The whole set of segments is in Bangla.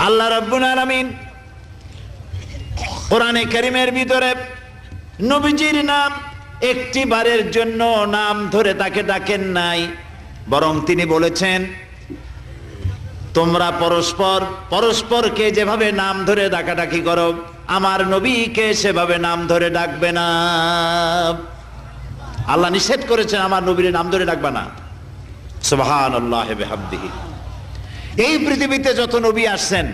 আল্লাহ রাব্বুল আলামিন কোরআনে কারীমের ভিতরে নবীজির নাম একটি বারের জন্য নাম ধরে তাকে ডাকেন নাই, বরং তিনি বলেছেন তোমরা পরস্পর পরস্পরকে যেভাবে নাম ধরে ডাকাডাকি করো আমার নবীকে সেভাবে নাম ধরে ডাকবে না। আল্লাহ নিষেধ করেছেন আমার নবীর নাম ধরে ডাকবে না। সুবহানাল্লাহি ওয়া বিহামদিহি। এই পৃথিবীতে যত নবী আসছেন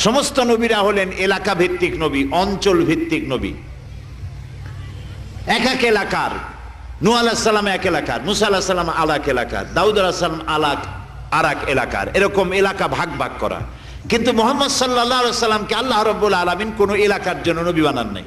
সমস্ত নবীরা হলেন এলাকা ভিত্তিক নবী, অঞ্চল ভিত্তিক নবী। এক এক এলাকার, নূহ আলাইহিস সালাম এক এলাকার, মুসা আলাইহিস সালাম আলাক এলাকার, দাউদ আলাইহিস সালাম আরাক এলাকার, এরকম এলাকা ভাগ ভাগ করা। কিন্তু মুহাম্মদ সাল্লাল্লাহু আলাইহি ওয়াসাল্লামকে আল্লাহ রাব্বুল আলামিন কোন এলাকার জন্য নবী বানান নাই।